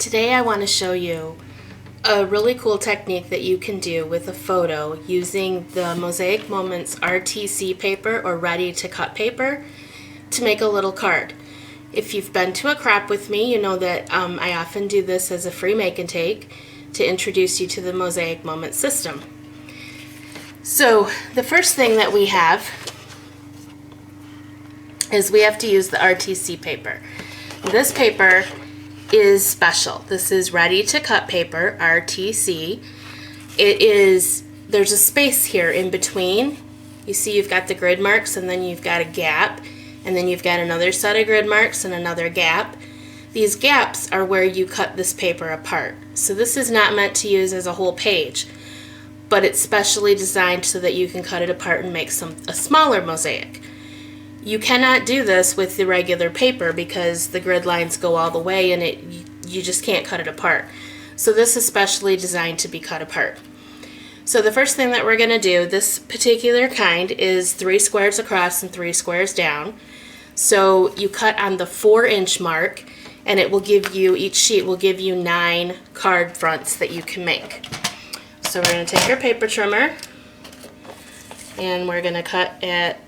Today I want to show you a really cool technique that you can do with a photo using the Mosaic Moments RTC paper or ready to cut paper to make a little card. If you've been to a crop with me, you know that I often do this as a free make and take to introduce you to the Mosaic Moments system. So the first thing that we have is we have to use the RTC paper. This paper is special. This is ready to cut paper, RTC. There's a space here in between. You see you've got the grid marks and then you've got a gap and then you've got another set of grid marks and another gap. These gaps are where you cut this paper apart. So this is not meant to use as a whole page, but it's specially designed so that you can cut it apart and make a smaller mosaic. You cannot do this with the regular paper because the grid lines go all the way and you just can't cut it apart. So this is specially designed to be cut apart. So the first thing that we're going to do, this particular kind, is 3 squares across and 3 squares down. So you cut on the 4-inch mark and it will give you, each sheet will give you 9 card fronts that you can make. So we're going to take our paper trimmer and we're going to cut at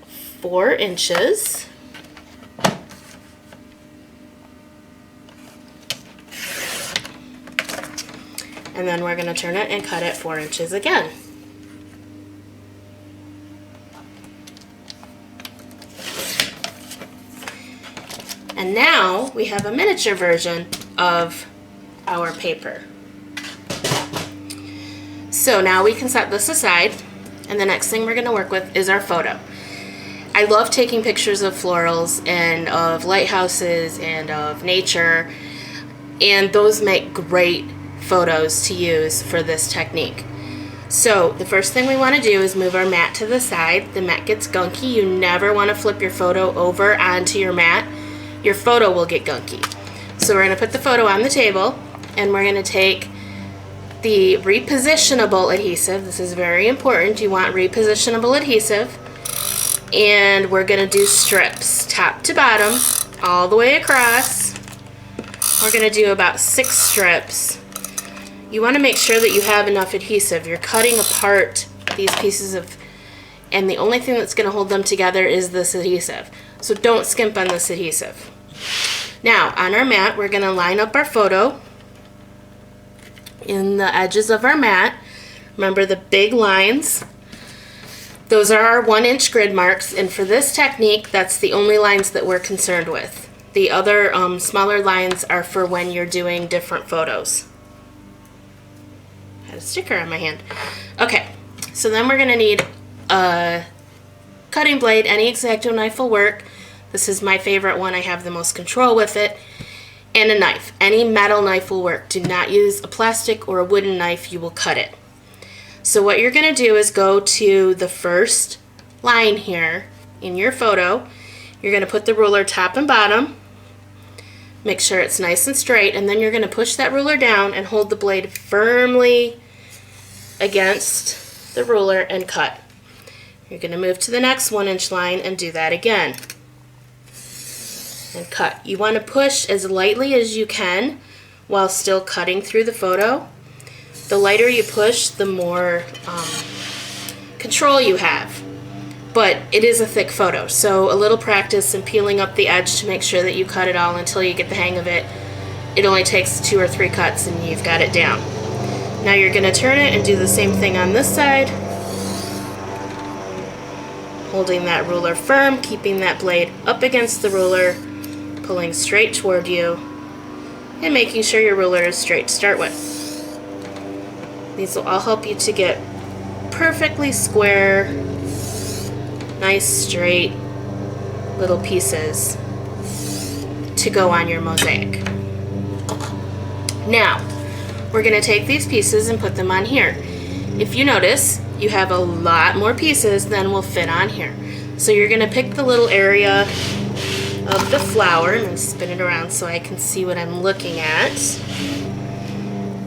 4 inches. And then we're going to turn it and cut at 4 inches again. And now we have a miniature version of our paper. So now we can set this aside, and the next thing we're going to work with is our photo. I love taking pictures of florals and of lighthouses and of nature, and those make great photos to use for this technique. So the first thing we want to do is move our mat to the side. The mat gets gunky. You never want to flip your photo over onto your mat. Your photo will get gunky. So we're going to put the photo on the table, and we're going to take the repositionable adhesive. This is very important. You want repositionable adhesive. And we're going to do strips, top to bottom, all the way across. We're going to do about 6 strips. You want to make sure that you have enough adhesive. You're cutting apart these pieces and the only thing that's going to hold them together is this adhesive. So don't skimp on this adhesive. Now, on our mat, we're going to line up our photo in the edges of our mat. Remember the big lines. Those are our 1-inch grid marks, and for this technique, that's the only lines that we're concerned with. The other smaller lines are for when you're doing different photos. I had a sticker on my hand. Okay, so then we're going to need a cutting blade. Any X-Acto knife will work. This is my favorite one. I have the most control with it. And a knife. Any metal knife will work. Do not use a plastic or a wooden knife. You will cut it. So what you're going to do is go to the first line here in your photo. You're going to put the ruler top and bottom. Make sure it's nice and straight, and then you're going to push that ruler down and hold the blade firmly against the ruler and cut. You're going to move to the next 1-inch line and do that again. And cut. You want to push as lightly as you can while still cutting through the photo. The lighter you push, the more control you have. But it is a thick photo, so a little practice and peeling up the edge to make sure that you cut it all until you get the hang of it. It only takes 2 or 3 cuts and you've got it down. Now you're going to turn it and do the same thing on this side. Holding that ruler firm, keeping that blade up against the ruler, pulling straight toward you, and making sure your ruler is straight to start with. These will all help you to get perfectly square, nice straight little pieces to go on your mosaic. Now, we're going to take these pieces and put them on here. If you notice, you have a lot more pieces than will fit on here. So you're going to pick the little area of the flower and then spin it around so I can see what I'm looking at.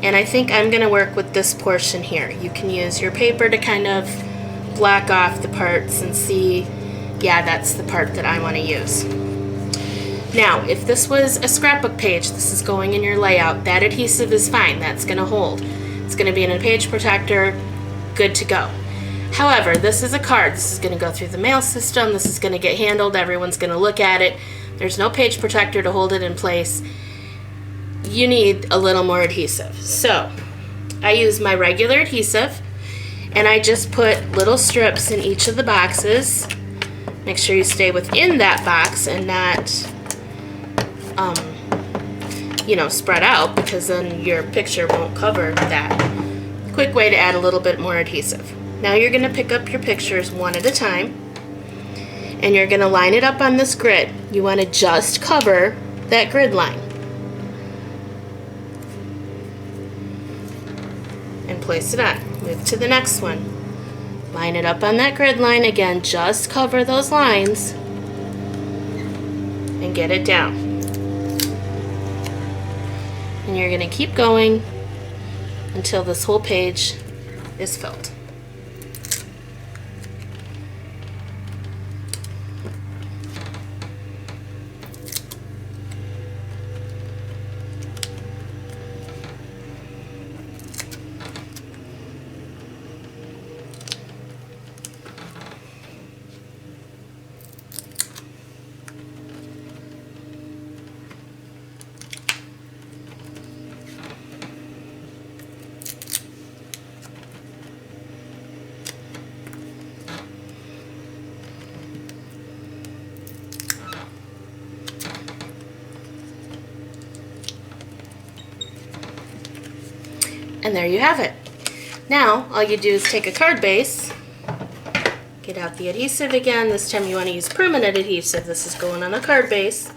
And I think I'm going to work with this portion here. You can use your paper to kind of block off the parts and see, yeah, that's the part that I want to use. Now, if this was a scrapbook page, this is going in your layout, that adhesive is fine. That's going to hold. It's going to be in a page protector, good to go. However, this is a card. This is going to go through the mail system. This is going to get handled. Everyone's going to look at it. There's no page protector to hold it in place. You need a little more adhesive. So, I use my regular adhesive, and I just put little strips in each of the boxes. Make sure you stay within that box and not, spread out, because then your picture won't cover that. Quick way to add a little bit more adhesive. Now you're going to pick up your pictures one at a time, and you're going to line it up on this grid. You want to just cover that grid line. And place it on. Move to the next one. Line it up on that grid line. Again, just cover those lines and get it down. And you're going to keep going until this whole page is filled. And there you have it. Now, all you do is take a card base, get out the adhesive again. This time you want to use permanent adhesive. This is going on a card base.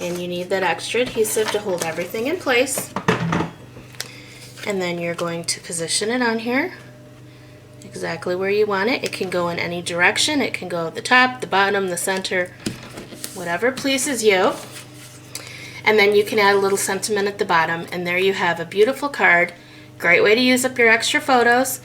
And you need that extra adhesive to hold everything in place. And then you're going to position it on here exactly where you want it. It can go in any direction. It can go at the top, the bottom, the center, whatever pleases you. And then you can add a little sentiment at the bottom, and there you have a beautiful card. Great way to use up your extra photos.